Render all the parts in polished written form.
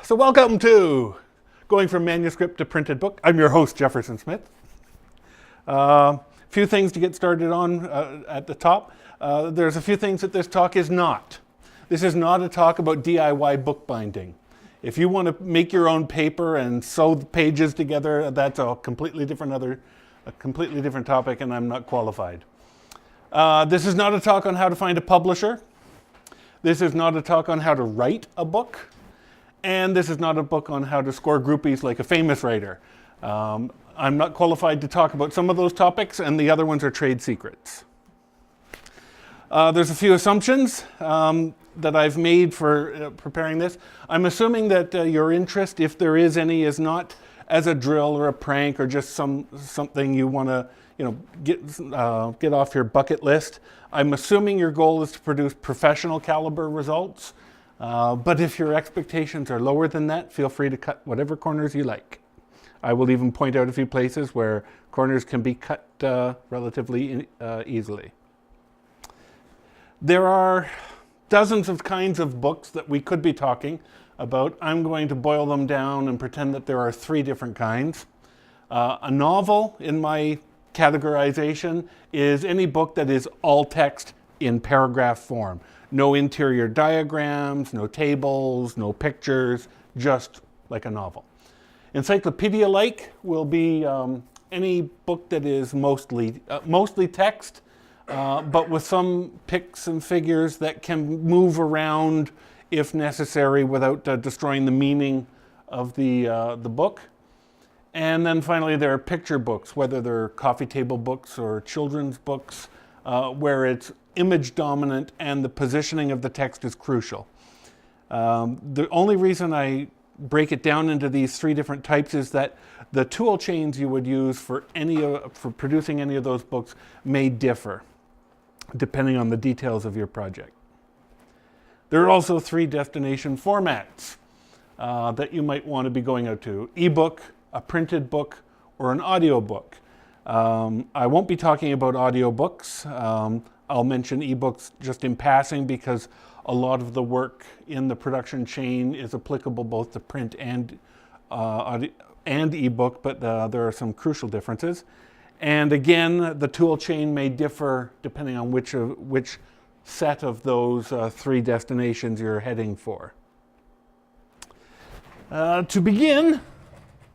So welcome to Going from Manuscript to Printed Book. I'm your host, Jefferson Smith. Few things to get started on at the top. There's a few things that this talk is not. This is not a talk about DIY bookbinding. If you want to make your own paper and sew the pages together, that's a completely different topic, and I'm not qualified. This is not a talk on how to find a publisher. This is not a talk on how to write a book. And this is not a book on how to score groupies like a famous writer. I'm not qualified to talk about some of those topics, and the other ones are trade secrets. There's a few assumptions that I've made for preparing this. I'm assuming that your interest, if there is any, is not as a drill or a prank or just something you want to get off your bucket list. I'm assuming your goal is to produce professional caliber results. But if your expectations are lower than that, feel free to cut whatever corners you like. I will even point out a few places where corners can be cut relatively easily. There are dozens of kinds of books that we could be talking about. I'm going to boil them down and pretend that there are three different kinds. A novel, in my categorization, is any book that is all text in paragraph form. No interior diagrams, no tables, no pictures, just like a novel. Encyclopedia-like will be any book that is mostly text, but with some pics and figures that can move around if necessary without destroying the meaning of the book. And then finally, there are picture books, whether they're coffee table books or children's books, where it's image dominant and the positioning of the text is crucial. The only reason I break it down into these three different types is that the tool chains you would use for producing any of those books may differ depending on the details of your project. There are also three destination formats that you might want to be going out to: ebook, a printed book, or an audio book. I won't be talking about audiobooks. I'll mention ebooks just in passing because a lot of the work in the production chain is applicable both to print and ebook, but there are some crucial differences. And again, the tool chain may differ depending on which set of those three destinations you're heading for. To begin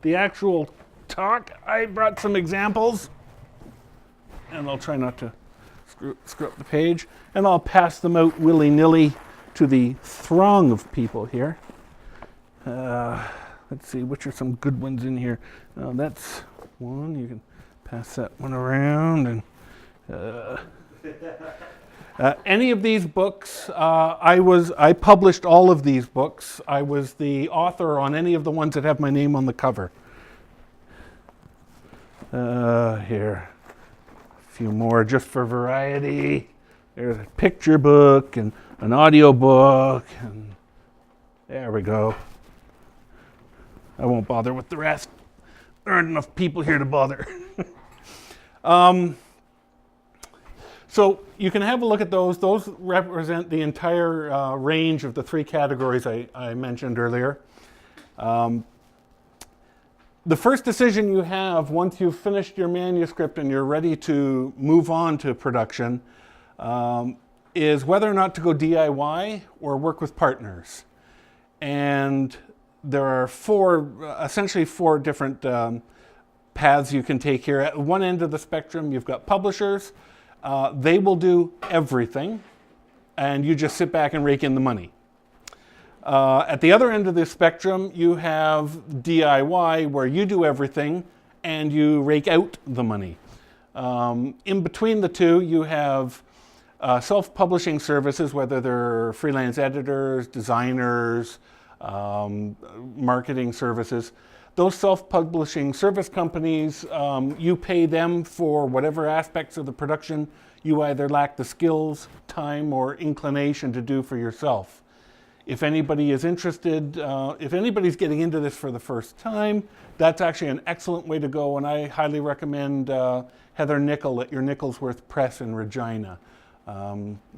the actual talk, I brought some examples, and I'll try not to screw up the page, and I'll pass them out willy-nilly to the throng of people here. Let's see, which are some good ones in here. That's one. You can pass that one around. And any of these books, I published all of these books. I was the author on any of the ones that have my name on the cover. Here. Few more just for variety. There's a picture book and an audio book, and there we go. I won't bother with the rest. There aren't enough people here to bother. So you can have a look at those. Those represent the entire range of the three categories I mentioned earlier. The first decision you have once you've finished your manuscript and you're ready to move on to production is whether or not to go DIY or work with partners. And there are essentially four different paths you can take here. At one end of the spectrum, you've got publishers. They will do everything, and you just sit back and rake in the money. At the other end of the spectrum, you have DIY, where you do everything and you rake out the money. In between the two, you have self-publishing services, whether they're freelance editors, designers, marketing services. Those self-publishing service companies, you pay them for whatever aspects of the production you either lack the skills, time, or inclination to do for yourself. If anybody is interested, if anybody's getting into this for the first time, that's actually an excellent way to go, and I highly recommend Heather Nichol at your Nicholsworth Press in Regina.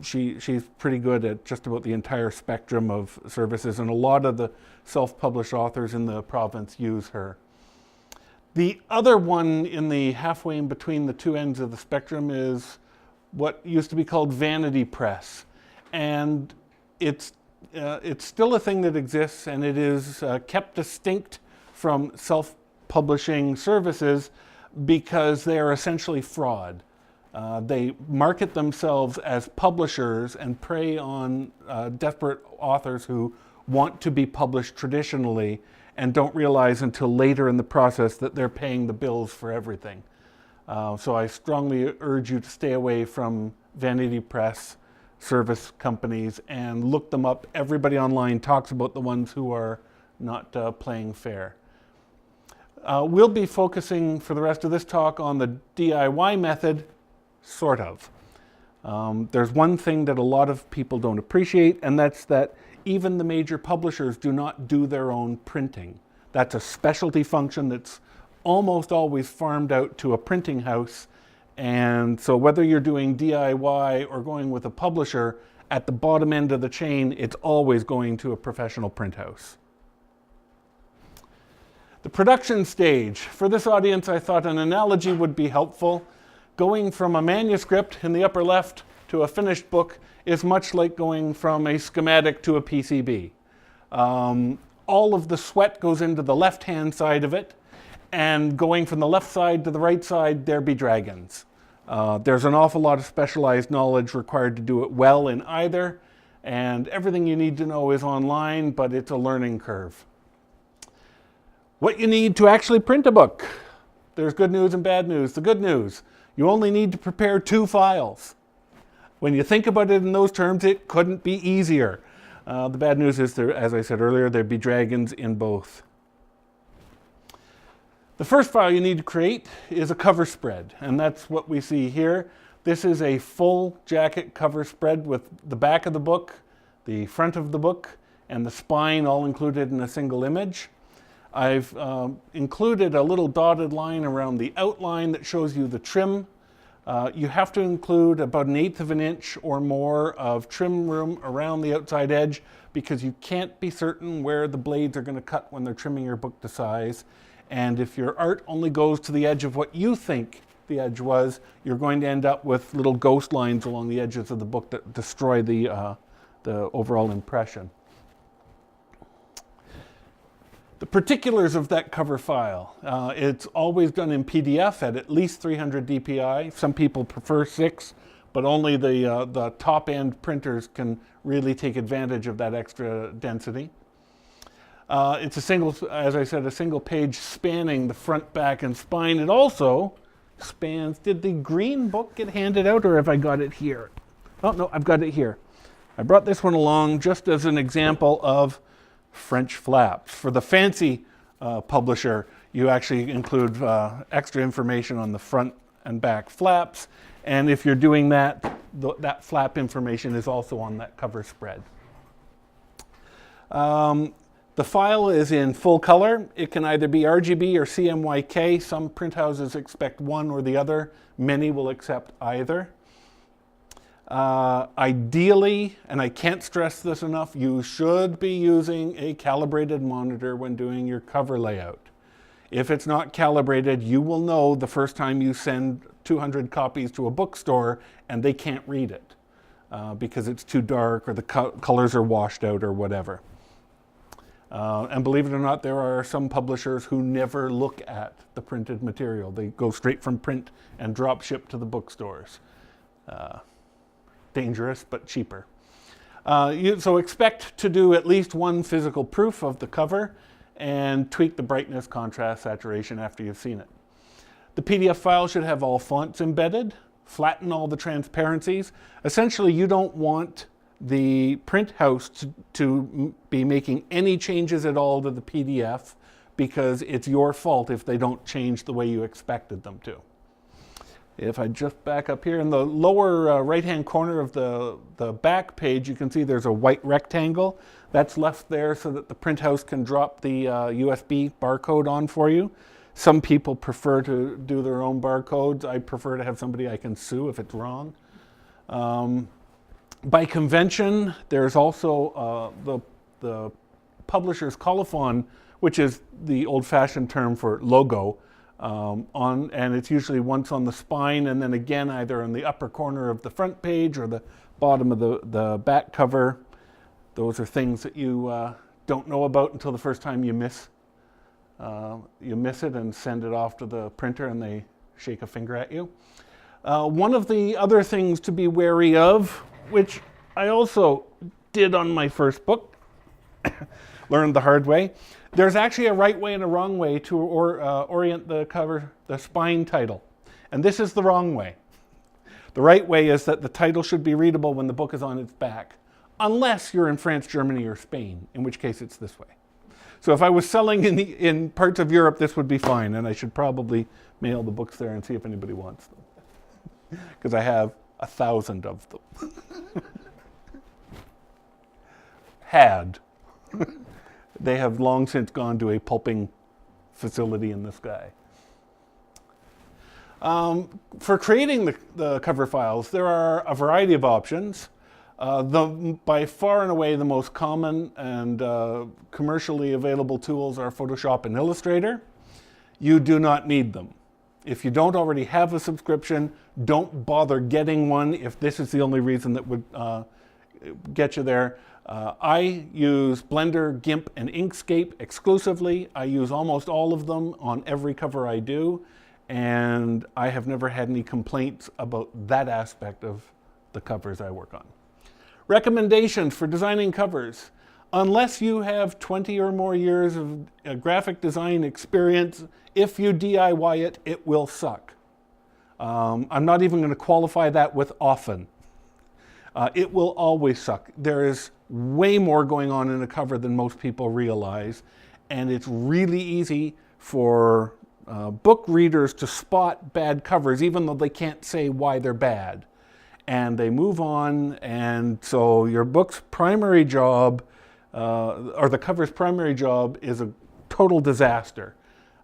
She's pretty good at just about the entire spectrum of services, and a lot of the self-published authors in the province use her. The other one in the halfway in between the two ends of the spectrum is what used to be called Vanity Press. And it's still a thing that exists, and it is kept distinct from self-publishing services because they are essentially fraud. They market themselves as publishers and prey on desperate authors who want to be published traditionally and don't realize until later in the process that they're paying the bills for everything. So I strongly urge you to stay away from vanity press service companies and look them up. Everybody online talks about the ones who are not playing fair. We'll be focusing for the rest of this talk on the DIY method, sort of. There's one thing that a lot of people don't appreciate, and that's that even the major publishers do not do their own printing. That's a specialty function that's almost always farmed out to a printing house. And so whether you're doing DIY or going with a publisher, at the bottom end of the chain, it's always going to a professional print house. The production stage. For this audience, I thought an analogy would be helpful. Going from a manuscript in the upper left to a finished book is much like going from a schematic to a PCB. All of the sweat goes into the left-hand side of it, and going from the left side to the right side, there be dragons. There's an awful lot of specialized knowledge required to do it well in either, and everything you need to know is online, but it's a learning curve. What you need to actually print a book. There's good news and bad news. The good news, you only need to prepare 2 files. When you think about it in those terms, it couldn't be easier. The bad news is, there, as I said earlier, there'd be dragons in both. The first file you need to create is a cover spread, and that's what we see here. This is a full jacket cover spread with the back of the book, the front of the book, and the spine all included in a single image. I've included a little dotted line around the outline that shows you the trim. You have to include about 1/8 of an inch or more of trim room around the outside edge because you can't be certain where the blades are going to cut when they're trimming your book to size. And if your art only goes to the edge of what you think the edge was, you're going to end up with little ghost lines along the edges of the book that destroy the overall impression. The particulars of that cover file. It's always done in PDF at least 300 dpi. Some people prefer 6, but only the top-end printers can really take advantage of that extra density. It's a single, as I said, a single page spanning the front, back, and spine. It also spans, did the green book get handed out, or have I got it here? Oh, no, I've got it here. I brought this one along just as an example of French flaps. For the fancy publisher, you actually include extra information on the front and back flaps, and if you're doing that, that flap information is also on that cover spread. The file is in full color. It can either be RGB or CMYK. Some print houses expect one or the other. Many will accept either. Ideally, and I can't stress this enough, you should be using a calibrated monitor when doing your cover layout. If it's not calibrated, you will know the first time you send 200 copies to a bookstore and they can't read it because it's too dark or the colors are washed out or whatever. And believe it or not, there are some publishers who never look at the printed material. They go straight from print and drop ship to the bookstores. Dangerous, but cheaper. So expect to do at least one physical proof of the cover and tweak the brightness, contrast, saturation after you've seen it. The PDF file should have all fonts embedded, flatten all the transparencies. Essentially, you don't want the print house to be making any changes at all to the PDF because it's your fault if they don't change the way you expected them to. If I just back up here in the lower right-hand corner of the back page, you can see there's a white rectangle. That's left there so that the print house can drop the USB barcode on for you. Some people prefer to do their own barcodes. I prefer to have somebody I can sue if it's wrong. By convention, there's also the publisher's colophon, which is the old-fashioned term for logo, and it's usually once on the spine and then again either in the upper corner of the front page or the bottom of the back cover. Those are things that you don't know about until the first time you miss it and send it off to the printer and they shake a finger at you. One of the other things to be wary of, which I also did on my first book, learned the hard way, there's actually a right way and a wrong way to orient the cover, the spine title. And this is the wrong way. The right way is that the title should be readable when the book is on its back, unless you're in France, Germany, or Spain, in which case it's this way. So if I was selling in parts of Europe, this would be fine, and I should probably mail the books there and see if anybody wants them, because I have 1,000 of them. Had. They have long since gone to a pulping facility in the sky. For creating the cover files, there are a variety of options. By far and away the most common and commercially available tools are Photoshop and Illustrator. You do not need them. If you don't already have a subscription, don't bother getting one if this is the only reason that would get you there. I use Blender, GIMP, and Inkscape exclusively. I use almost all of them on every cover I do, and I have never had any complaints about that aspect of the covers I work on. Recommendations for designing covers. Unless you have 20 or more years of graphic design experience, if you DIY it, it will suck. I'm not even going to qualify that with often. It will always suck. There is way more going on in a cover than most people realize, and it's really easy for book readers to spot bad covers, even though they can't say why they're bad. And they move on, and so your book's primary job, or the cover's primary job, is a total disaster.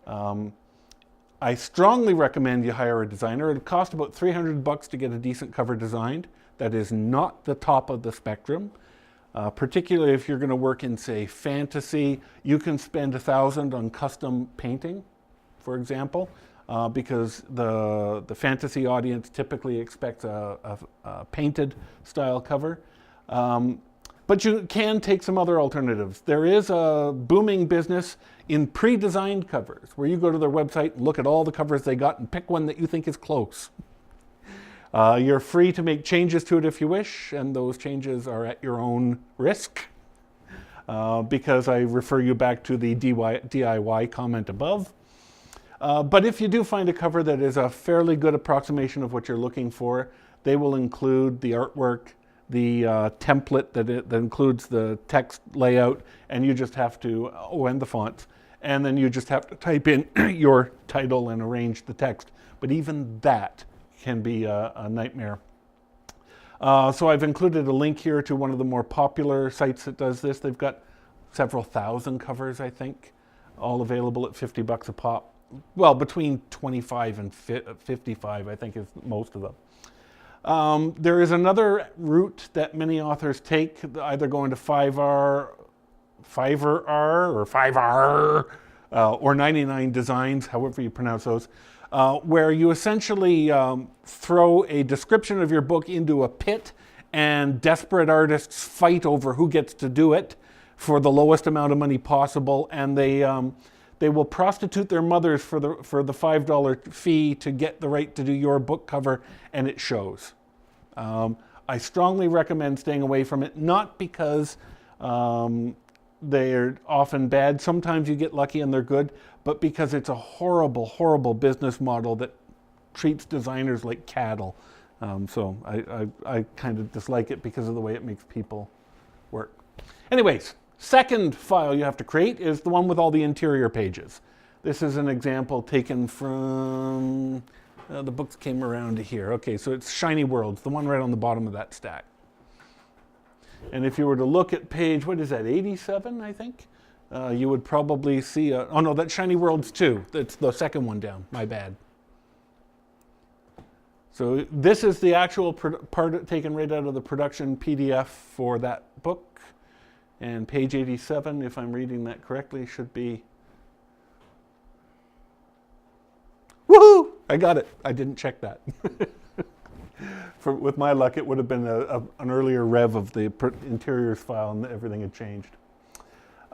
I strongly recommend you hire a designer. It'll cost about $300 to get a decent cover designed. That is not the top of the spectrum. Particularly if you're going to work in, say, fantasy, you can spend $1,000 on custom painting, for example, because the fantasy audience typically expects a painted style cover. But you can take some other alternatives. There is a booming business in pre-designed covers, where you go to their website and look at all the covers they got and pick one that you think is close. You're free to make changes to it if you wish, and those changes are at your own risk, because I refer you back to the DIY comment above. But if you do find a cover that is a fairly good approximation of what you're looking for, they will include the artwork, the template that includes the text layout, and you just have to, and the fonts, and then you just have to type in your title and arrange the text. But even that can be a nightmare. So I've included a link here to one of the more popular sites that does this. They've got several thousand covers, I think, all available at $50 a pop. Well, between 25 and 55, I think, is most of them. There is another route that many authors take, either going to Fiverr or 99 Designs, however you pronounce those, where you essentially throw a description of your book into a pit, and desperate artists fight over who gets to do it for the lowest amount of money possible, and they will prostitute their mothers for the $5 fee to get the right to do your book cover, and it shows. I strongly recommend staying away from it, not because they're often bad. Sometimes you get lucky and they're good, but because it's a horrible, horrible business model that treats designers like cattle. So I kind of dislike it because of the way it makes people work. Anyways, second file you have to create is the one with all the interior pages. This is an example taken from, the books came around to here. Okay, so it's Shiny Worlds, the one right on the bottom of that stack. And if you were to look at page, what is that, 87, I think? You would probably see, oh no, that's Shiny Worlds 2. That's the second one down, my bad. So this is the actual part taken right out of the production PDF for that book. And page 87, if I'm reading that correctly, should be... Woohoo! I got it. I didn't check that. With my luck, it would have been an earlier rev of the interiors file and everything had changed.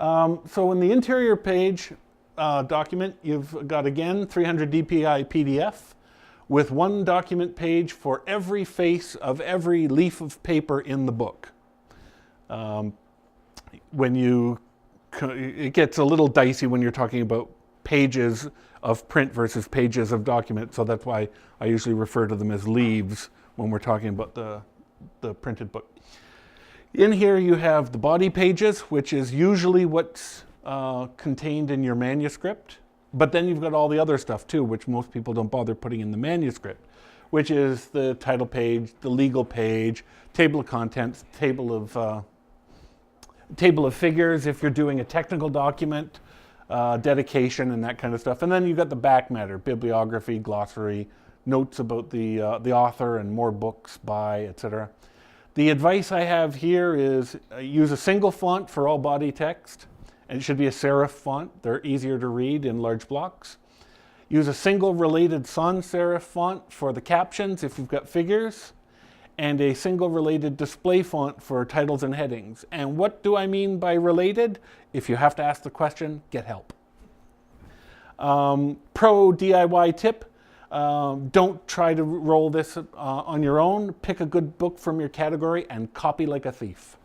So in the interior page document, you've got, again, 300 DPI PDF with one document page for every face of every leaf of paper in the book. It gets a little dicey when you're talking about pages of print versus pages of document, so that's why I usually refer to them as leaves when we're talking about the printed book. In here you have the body pages, which is usually what's contained in your manuscript, but then you've got all the other stuff too, which most people don't bother putting in the manuscript, which is the title page, the legal page, table of contents, table of figures if you're doing a technical document, dedication and that kind of stuff. And then you've got the back matter, bibliography, glossary, notes about the author and more books by, etc. The advice I have here is use a single font for all body text, and it should be a serif font. They're easier to read in large blocks. Use a single related sans serif font for the captions if you've got figures, and a single related display font for titles and headings. And what do I mean by related? If you have to ask the question, get help. Pro DIY tip, don't try to roll this on your own. Pick a good book from your category and copy like a thief.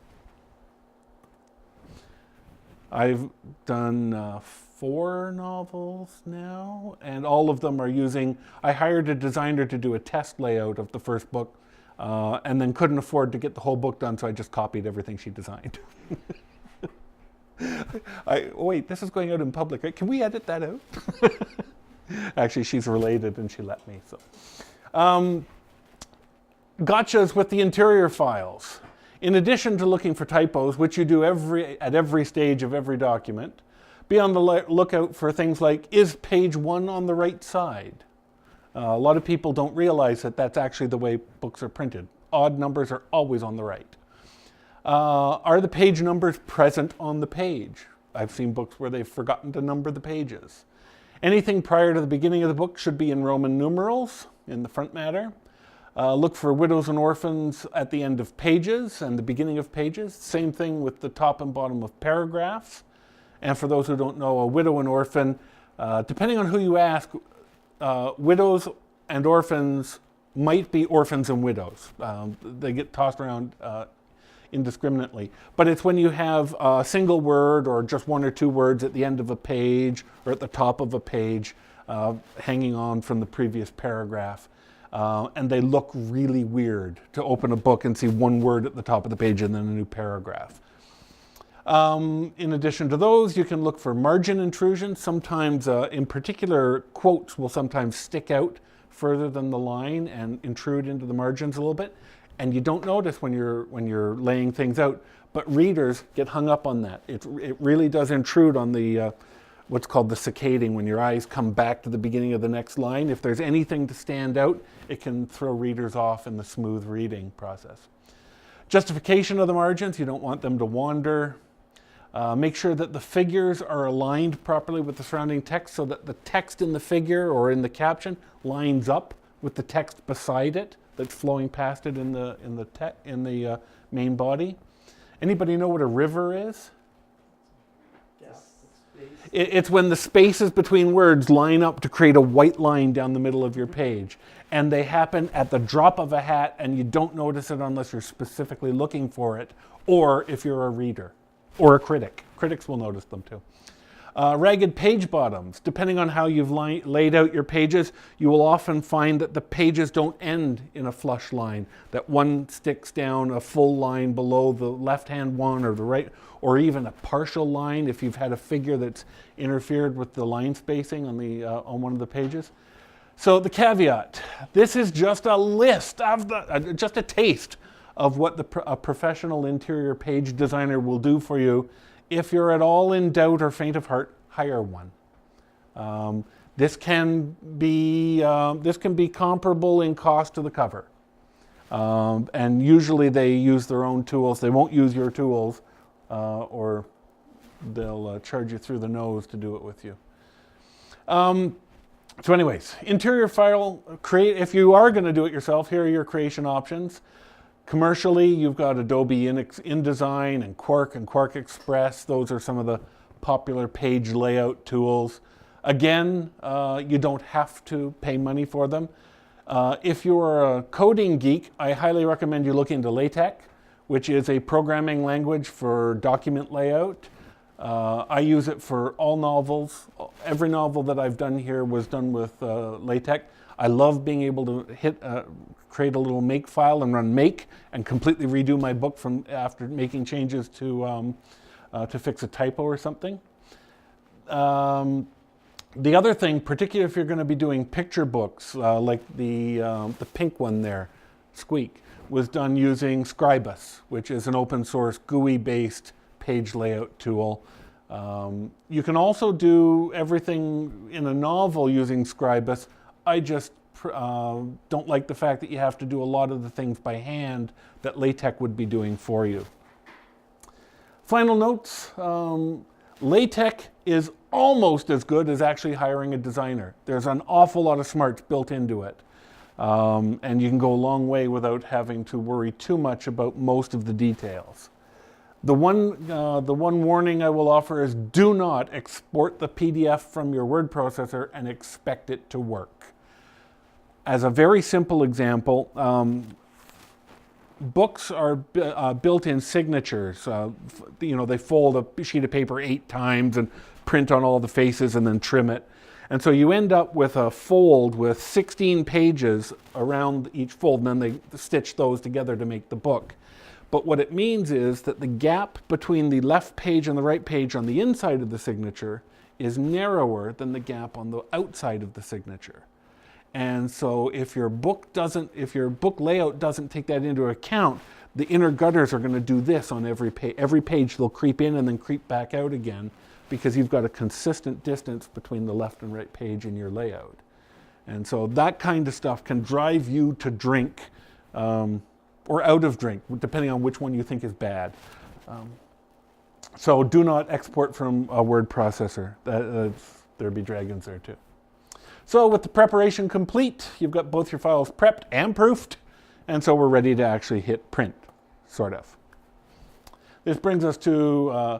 I've done 4 novels now, and all of them are using, I hired a designer to do a test layout of the first book, and then couldn't afford to get the whole book done, so I just copied everything she designed. Wait, this is going out in public, right? Can we edit that out? Actually, she's related and she let me. So, gotchas with the interior files. In addition to looking for typos, which you do at every stage of every document, be on the lookout for things like, is page 1 on the right side? A lot of people don't realize that that's actually the way books are printed. Odd numbers are always on the right. Are the page numbers present on the page? I've seen books where they've forgotten to number the pages. Anything prior to the beginning of the book should be in Roman numerals in the front matter. Look for widows and orphans at the end of pages and the beginning of pages. Same thing with the top and bottom of paragraphs. And for those who don't know, a widow and orphan, depending on who you ask, widows and orphans might be orphans and widows. They get tossed around indiscriminately. But it's when you have a single word or just 1 or 2 words at the end of a page or at the top of a page hanging on from the previous paragraph. And they look really weird to open a book and see 1 word at the top of the page and then a new paragraph. In addition to those, you can look for margin intrusion. Sometimes, in particular, quotes will sometimes stick out further than the line and intrude into the margins a little bit. And you don't notice when you're laying things out, but readers get hung up on that. It really does intrude on the what's called the saccading, when your eyes come back to the beginning of the next line. If there's anything to stand out, it can throw readers off in the smooth reading process. Justification of the margins, you don't want them to wander. Make sure that the figures are aligned properly with the surrounding text so that the text in the figure or in the caption lines up with the text beside it that's flowing past it in the main body. Anybody know what a river is? Yes. It's when the spaces between words line up to create a white line down the middle of your page. And they happen at the drop of a hat, and you don't notice it unless you're specifically looking for it, or if you're a reader or a critic. Critics will notice them too. Ragged page bottoms. Depending on how you've laid out your pages, you will often find that the pages don't end in a flush line, that one sticks down a full line below the left-hand one or the right, or even a partial line if you've had a figure that's interfered with the line spacing on one of the pages. So the caveat, this is just a list of just a taste of what a professional interior page designer will do for you. If you're at all in doubt or faint of heart, hire one. This can be comparable in cost to the cover. And usually they use their own tools. They won't use your tools, or they'll charge you through the nose to do it with you. So anyways, interior file, if you are going to do it yourself, here are your creation options. Commercially, you've got Adobe InDesign and Quark Express. Those are some of the popular page layout tools. Again, you don't have to pay money for them. If you're a coding geek, I highly recommend you look into LaTeX, which is a programming language for document layout. I use it for all novels. Every novel that I've done here was done with LaTeX. I love being able to create a little make file and run make and completely redo my book from after making changes to fix a typo or something. The other thing, particularly if you're going to be doing picture books, like the pink one there, Squeak, was done using Scribus, which is an open source GUI-based page layout tool. You can also do everything in a novel using Scribus. I just don't like the fact that you have to do a lot of the things by hand that LaTeX would be doing for you. Final notes. LaTeX is almost as good as actually hiring a designer. There's an awful lot of smarts built into it. And you can go a long way without having to worry too much about most of the details. The one warning I will offer is do not export the PDF from your word processor and expect it to work. As a very simple example, books are built-in signatures. They fold a sheet of paper 8 times and print on all the faces and then trim it. And so you end up with a fold with 16 pages around each fold, and then they stitch those together to make the book. But what it means is that the gap between the left page and the right page on the inside of the signature is narrower than the gap on the outside of the signature. And so if your book layout doesn't take that into account, the inner gutters are going to do this on every page. Every page they'll creep in and then creep back out again because you've got a consistent distance between the left and right page in your layout. And so that kind of stuff can drive you to drink or out of drink, depending on which one you think is bad. So do not export from a word processor. There'd be dragons there too. So with the preparation complete, you've got both your files prepped and proofed, and so we're ready to actually hit print, sort of. This brings us to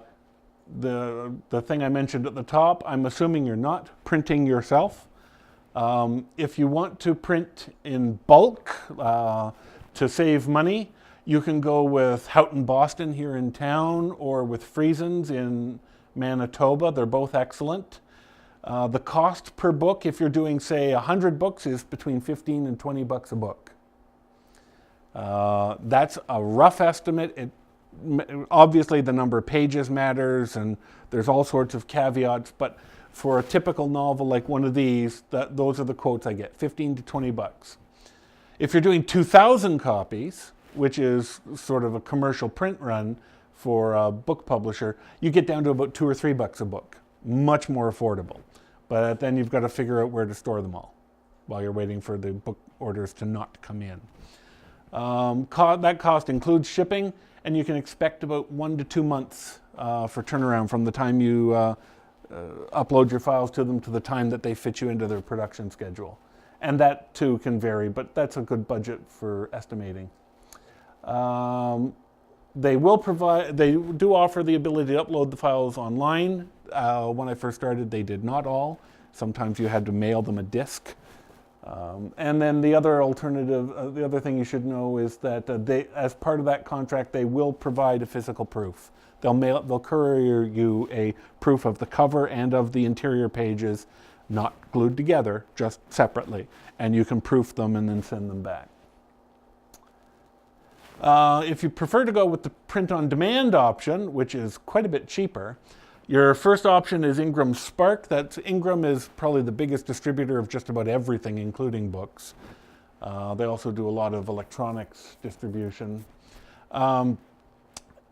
the thing I mentioned at the top. I'm assuming you're not printing yourself. If you want to print in bulk to save money, you can go with Houghton Boston here in town or with Friesens in Manitoba. They're both excellent. The cost per book, if you're doing, say, 100 books, is between $15 and $20 a book. That's a rough estimate. Obviously, the number of pages matters, and there's all sorts of caveats, but for a typical novel like one of these, those are the quotes I get, $15 to $20. If you're doing 2,000 copies, which is sort of a commercial print run for a book publisher, you get down to about $2 or $3 a book. Much more affordable. But then you've got to figure out where to store them all while you're waiting for the book orders to not come in. That cost includes shipping, and you can expect about 1 to 2 months for turnaround from the time you upload your files to them to the time that they fit you into their production schedule. And that too can vary, but that's a good budget for estimating. They do offer the ability to upload the files online. When I first started, they did not all. Sometimes you had to mail them a disc. And then the other alternative, the other thing you should know is that as part of that contract, they will provide a physical proof. They'll courier you a proof of the cover and of the interior pages, not glued together, just separately. And you can proof them and then send them back. If you prefer to go with the print-on-demand option, which is quite a bit cheaper, your first option is Ingram Spark. Ingram is probably the biggest distributor of just about everything, including books. They also do a lot of electronics distribution. I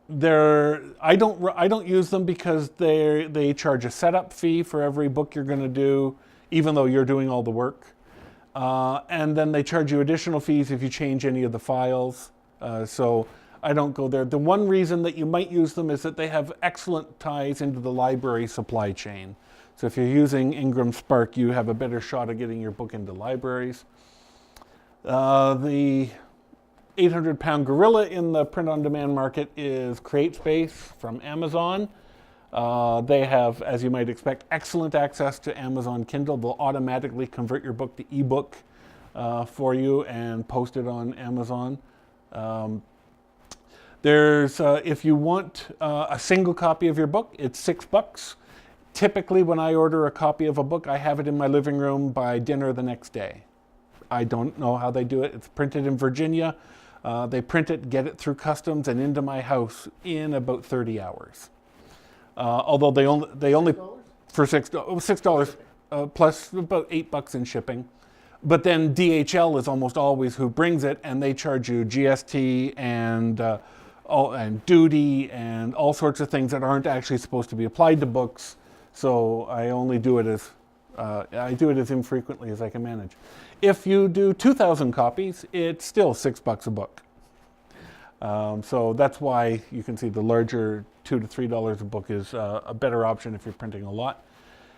don't use them because they charge a setup fee for every book you're going to do, even though you're doing all the work. And then they charge you additional fees if you change any of the files. So I don't go there. The one reason that you might use them is that they have excellent ties into the library supply chain. So if you're using Ingram Spark, you have a better shot at getting your book into libraries. The 800-pound gorilla in the print-on-demand market is CreateSpace from Amazon. They have, as you might expect, excellent access to Amazon Kindle. They'll automatically convert your book to ebook for you and post it on Amazon. If you want a single copy of your book, it's $6. Typically, when I order a copy of a book, I have it in my living room by dinner the next day. I don't know how they do it. It's printed in Virginia. They print it, get it through customs, and into my house in about 30 hours. Although they only for $6 plus about $8 in shipping. But then DHL is almost always who brings it, and they charge you GST and duty and all sorts of things that aren't actually supposed to be applied to books. So I only do it as infrequently as I can manage. If you do 2,000 copies, it's still $6 a book. So that's why you can see the larger $2 to $3 a book is a better option if you're printing a lot.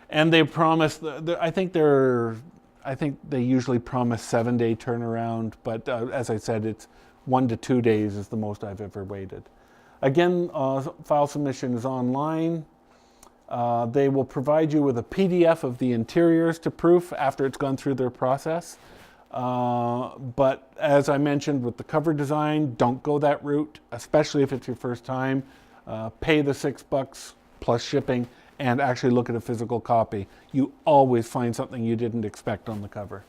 And they promise, I think they usually promise 7-day turnaround, but as I said, it's 1 to 2 days is the most I've ever waited. Again, file submission is online. They will provide you with a PDF of the interiors to proof after it's gone through their process. But as I mentioned with the cover design, don't go that route, especially if it's your first time. Pay the $6 plus shipping and actually look at a physical copy. You always find something you didn't expect on the cover.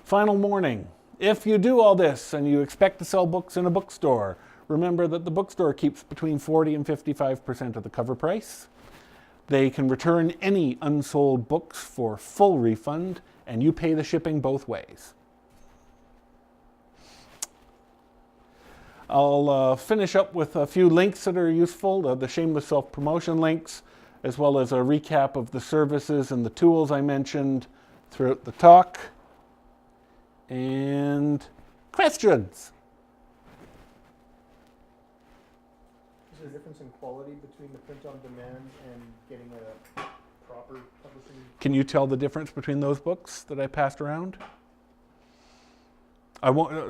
Final warning. If you do all this and you expect to sell books in a bookstore, remember that the bookstore keeps between 40 and 55% of the cover price. They can return any unsold books for full refund, and you pay the shipping both ways. I'll finish up with a few links that are useful, the shameless self-promotion links, as well as a recap of the services and the tools I mentioned throughout the talk. And questions? Is there a difference in quality between the print-on-demand and getting a proper publishing? Can you tell the difference between those books that I passed around?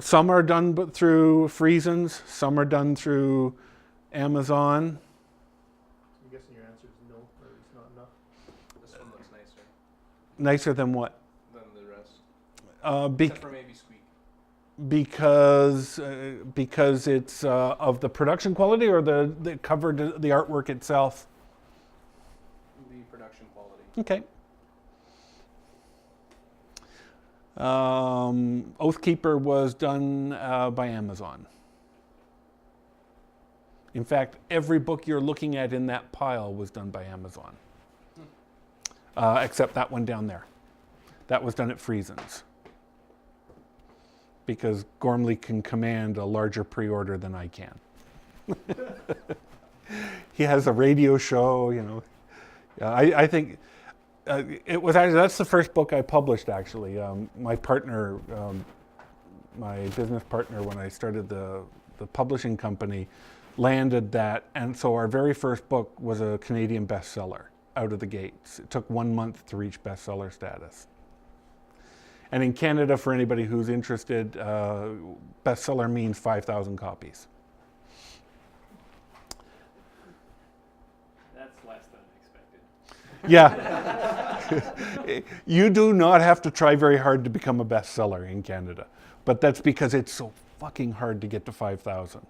Some are done through Friesens, some are done through Amazon. I'm guessing your answer is no, or it's not enough. This one looks nicer Nicer than what? than the rest. Except for maybe Squeak. Because it's of the production quality or the cover, the artwork itself? The production quality. Okay. Oathkeeper was done by Amazon. In fact, every book you're looking at in that pile was done by Amazon. Except that one down there. That was done at Friesens. Because Gormley can command a larger pre-order than I can. He has a radio show, you know. I think it was actually, that's the first book I published, actually. My partner, my business partner, when I started the publishing company, landed that, and so our very first book was a Canadian bestseller out of the gates. It took 1 month to reach bestseller status. And in Canada, for anybody who's interested, bestseller means 5,000 copies. That's less than expected. Yeah. You do not have to try very hard to become a bestseller in Canada. But that's because it's so fucking hard to get to 5,000.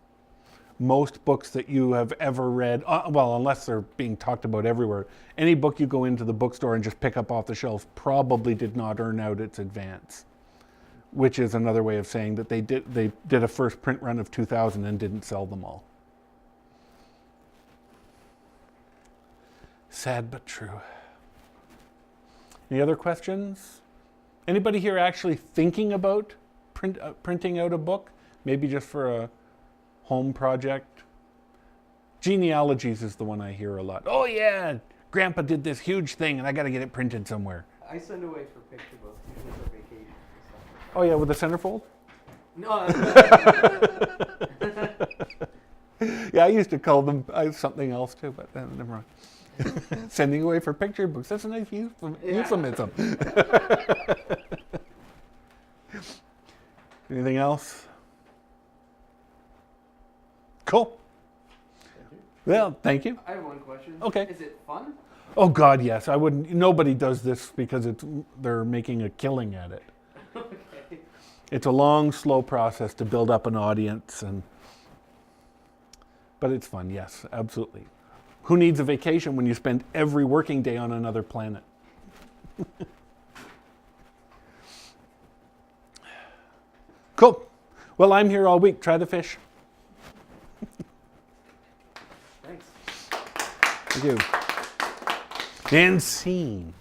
Most books that you have ever read, well, unless they're being talked about everywhere, any book you go into the bookstore and just pick up off the shelf probably did not earn out its advance, which is another way of saying that they did a first print run of 2,000 and didn't sell them all. Sad but true. Any other questions? Anybody here actually thinking about printing out a book? Maybe just for a home project? Genealogies is the one I hear a lot. Oh yeah, Grandpa did this huge thing and I got to get it printed somewhere. I send away for picture books, usually for vacation and stuff. Oh yeah, with the centerfold? No, Yeah, I used to call them something else too, but never mind. Sending away for picture books. That's a nice euphemism. Anything else? Cool. Thank you. Well, thank you. I have one question. Okay. Is it fun? Oh God, yes. I wouldn't. Nobody does this because they're making a killing at it. Okay. It's a long, slow process to build up an audience, but it's fun. Yes, absolutely. Who needs a vacation when you spend every working day on another planet? Cool. Well, I'm here all week. Try the fish. Thanks. Thank you. And scene.